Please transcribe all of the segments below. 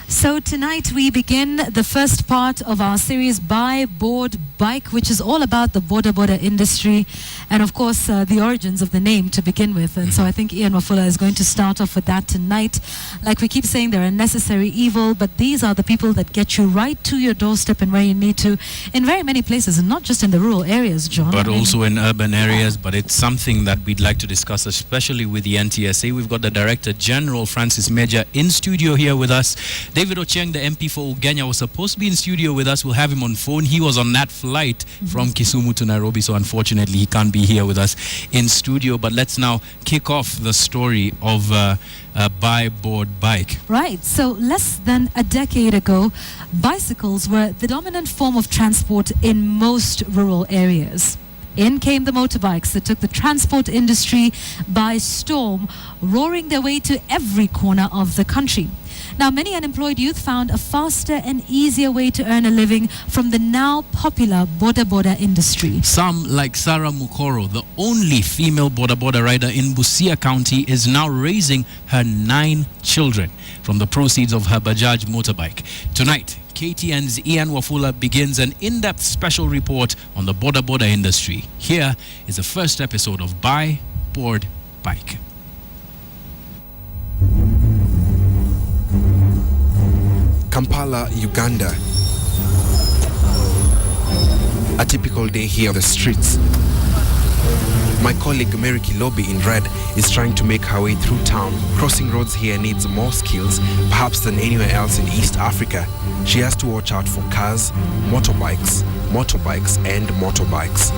So tonight we begin the first part of our series Buy, Board, Bike, which is all about the Bodaboda industry and of course the origins of the name to begin with. And so I think Ian Wafula is going to start off with that tonight. Like we keep saying, they're a necessary evil, but these are the people that get you right to your doorstep and where you need to in very many places, and not just in the rural areas, John. But also in urban areas. But it's something that we'd like to discuss, especially with the NTSA. We've got the Director General, Francis Major, in studio here with us. David Ochieng, the MP for Ugenya, was supposed to be in studio with us. We'll have him on phone. He was on that flight from Kisumu to Nairobi, so unfortunately he can't be here with us in studio. But let's now kick off the story of Buy, Board, Bike. Right. So less than a decade ago, bicycles were the dominant form of transport in most rural areas. In came the motorbikes that took the transport industry by storm, roaring their way to every corner of the country. Now, many unemployed youth found a faster and easier way to earn a living from the now popular Bodaboda industry. Some, like Sarah Mukhoro, the only female Bodaboda rider in Busia County, is now raising her 9 children from the proceeds of her Bajaj motorbike. Tonight, KTN's Ian Wafula begins an in-depth special report on the Bodaboda industry. Here is the first episode of Buy, Board, Bike. Kampala, Uganda. A typical day here on the streets. My colleague Mary Kilobi in red is trying to make her way through town. Crossing roads here needs more skills, perhaps than anywhere else in East Africa. She has to watch out for cars, motorbikes, and motorbikes.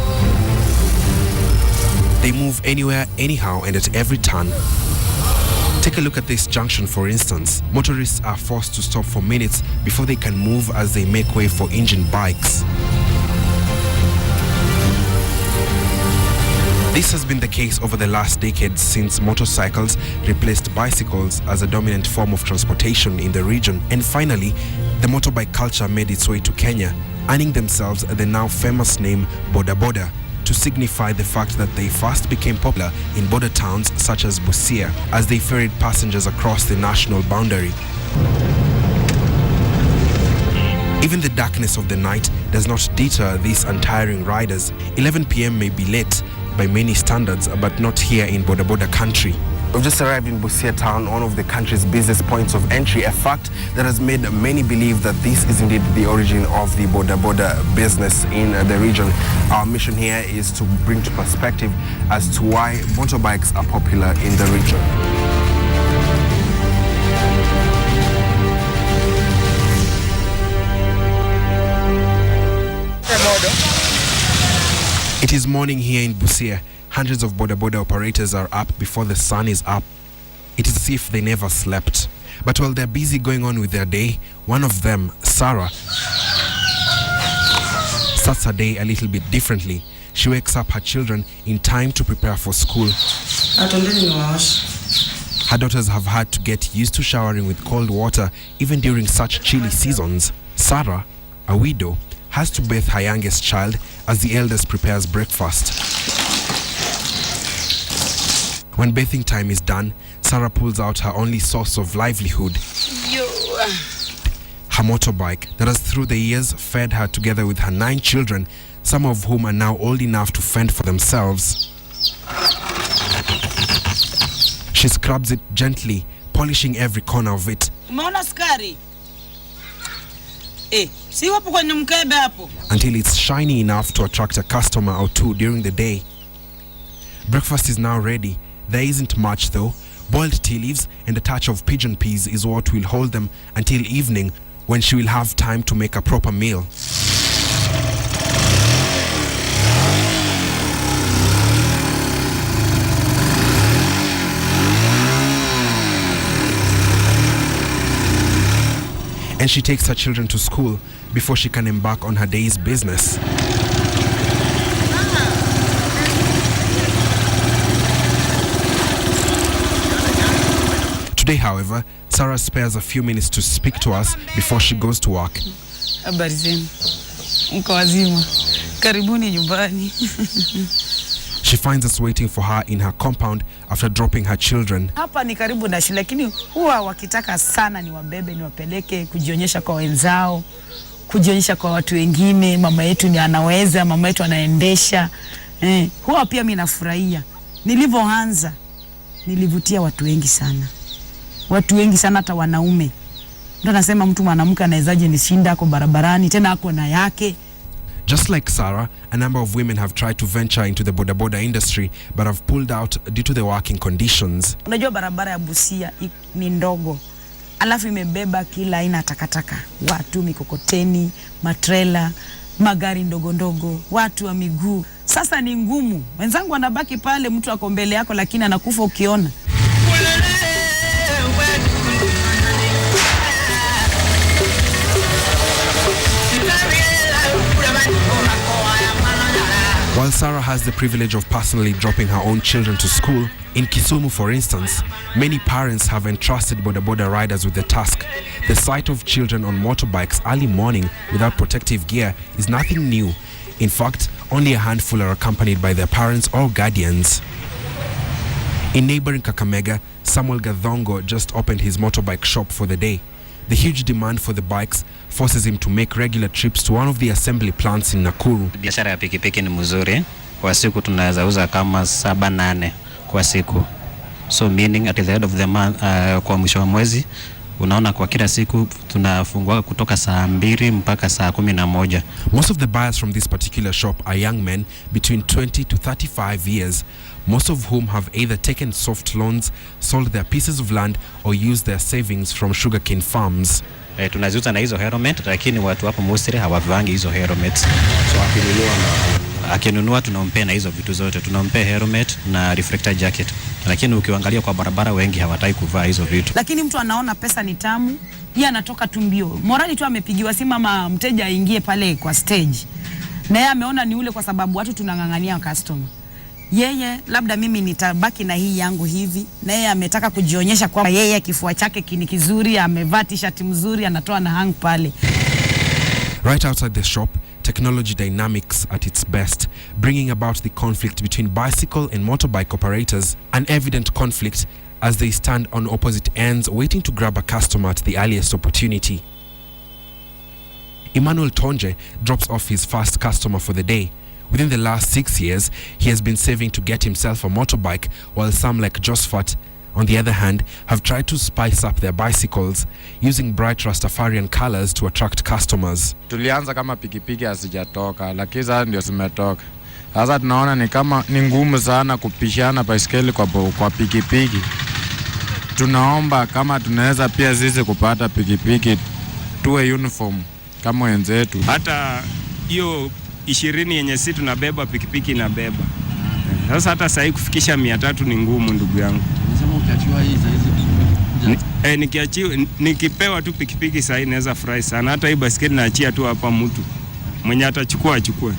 They move anywhere, anyhow, and at every turn. Take a look at this junction, for instance. Motorists are forced to stop for minutes before they can move as they make way for engine bikes. This has been the case over the last decade since motorcycles replaced bicycles as a dominant form of transportation in the region. And finally, the motorbike culture made its way to Kenya, earning themselves the now famous name Bodaboda, to signify the fact that they first became popular in border towns such as Busia as they ferried passengers across the national boundary. Even the darkness of the night does not deter these untiring riders. 11 p.m. may be late by many standards, but not here in Bodaboda country. We've just arrived in Busia town, one of the country's busiest points of entry, a fact that has made many believe that this is indeed the origin of the Bodaboda business in the region. Our mission here is to bring to perspective as to why motorbikes are popular in the region. It is morning here in Busia. Hundreds of Bodaboda operators are up before the sun is up. It is as if they never slept. But while they're busy going on with their day, one of them, Sarah, starts her day a little bit differently. She wakes up her children in time to prepare for school. Her daughters have had to get used to showering with cold water even during such chilly seasons. Sarah, a widow, has to bathe her youngest child as the eldest prepares breakfast. When bathing time is done, Sarah pulls out her only source of livelihood, her motorbike that has through the years fed her together with her 9 children, some of whom are now old enough to fend for themselves. She scrubs it gently, polishing every corner of it, until it's shiny enough to attract a customer or two during the day. Breakfast is now ready. There isn't much though. Boiled tea leaves and a touch of pigeon peas is what will hold them until evening, when she will have time to make a proper meal. And she takes her children to school before she can embark on her day's business. Today, however, Sarah spares a few minutes to speak to us before she goes to work. She finds us waiting for her in her compound after dropping her children. Hapa ni karibu na shule, lakini huwa wakitaka sana ni wabebe, ni wapeleke kujionyesha kwa wenzao, kujionyesha kwa watu wengine, mama yetu ni anaweza, mama yetu anaendesha. Huwa pia mimi nafurahia. Nilivyoanza nilivutia watu wengi sana. Watu wengi sana, hata wanaume. Ndio nasema mtu mwanamke anawezaje nishinda kwa barabarani, tena ako na yake. Just like Sarah, a number of women have tried to venture into the bodaboda industry but have pulled out due to the working conditions. Unajua barabara ya Busia ni ndogo. Alafu imebeba kila aina takataka. Watu, mikokoteni, matrela, magari ndogo ndogo, watu wa miguu. Sasa ni ngumu. Wenzangu wanabaki pale, mtu ako mbele yako lakini anakufa ukiona. While Sarah has the privilege of personally dropping her own children to school, in Kisumu, for instance, many parents have entrusted bodaboda riders with the task. The sight of children on motorbikes early morning without protective gear is nothing new. In fact, only a handful are accompanied by their parents or guardians. In neighboring Kakamega, Samuel Gadhongo just opened his motorbike shop for the day. The huge demand for the bikes forces him to make regular trips to one of the assembly plants in Nakuru. Biashara ya pikipiki ni mzuri. Kwa siku tunaweza uza kama 7-8 kwa siku. So meaning at the end of the month, kwa mwisho wa mwezi unaona kwa kila siku tunafungua kutoka saa 2 mpaka saa 11. Most of the buyers from this particular shop are young men between 20 to 35 years, most of whom have either taken soft loans, sold their pieces of land or used their savings from sugarcane farms. Tunaziuza na hizo helmet, lakini watu hapo mostly hawavangi hizo helmets. So akinunua tunampea na hizo vitu zote. Tunampea helmet na reflector jacket. Lakini ukiangalia kwa barabara wengi hawataki kuvaa hizo vitu. Lakini mtu anaona pesa ni tamu, yeye anatoka tu mbio. Morali tu amepigiwa simu ama mteja aingie pale kwa stage. Na yeye ameona ni ule kwa sababu watu tunangangania customer. Yeye labda mimi nitabaki na hii yangu hivi, na yeye ametaka kujionyesha kwamba yeye kifua chake ni kizuri, amevaa t-shirt mzuri, anatoa na hang pale. Right outside the shop, technology dynamics at its best, bringing about the conflict between bicycle and motorbike operators, an evident conflict as they stand on opposite ends waiting to grab a customer at the earliest opportunity. Emmanuel Tonje drops off his first customer for the day. Within the last 6 years, he has been saving to get himself a motorbike, while some like Josephat, on the other hand, have tried to spice up their bicycles, using bright Rastafarian colors to attract customers. Tulianza kama pikipiki hazijatoka, lakini sasa ndio zimetoka. Sasa tunaona ni kama ni ngumu sana kupishana baiskeli kwa pikipiki. Tunaomba kama tunaweza pia sisi kupata pikipiki tuwe uniform kama wenzetu. Hata hiyo 20 yenye sisi tunabeba pikipiki inabeba. Sasa hata sasa kufikisha 300 ni ngumu ndugu yangu. Unasema ukiachiwa hii saizi? Nikiachiwa nikipewa tu pikipiki sasa inaweza furahi sana. Hata hii baiskeli naachia tu hapa mtu. Mwenye atachukua achukue.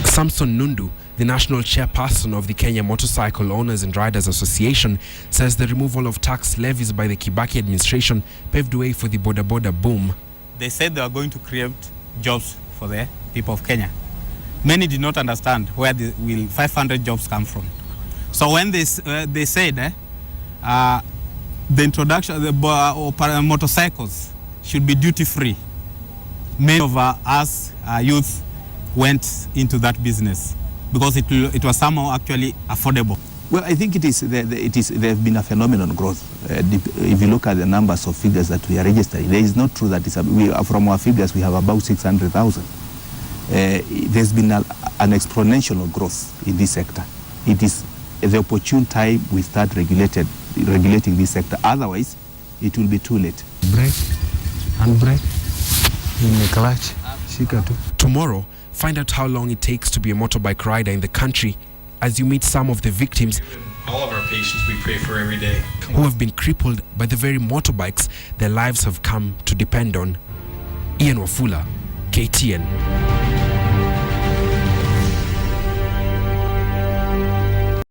Samson Nundu, the national chairperson of the Kenya Motorcycle Owners and Riders Association, says the removal of tax levies by the Kibaki administration paved way for the Bodaboda boom. They said they were going to create jobs for the people of Kenya. Many did not understand where will 500 jobs come from. So when they said the introduction of the motorcycles should be duty free, many of us youth went into that business because it was somehow actually affordable. Well, I think there have been a phenomenal growth. If you look at the numbers of figures that we are registering, there is not true that from our figures we have about 600,000. There's been an exponential growth in this sector. It is the opportune time we start regulating this sector. Otherwise, it will be too late. Brake, handbrake, in the clutch, shika tu. Tomorrow, find out how long it takes to be a motorbike rider in the country as you meet some of the victims all of our patients we pray for every day who have been crippled by the very motorbikes their lives have come to depend on. Ian Wafula, KTN.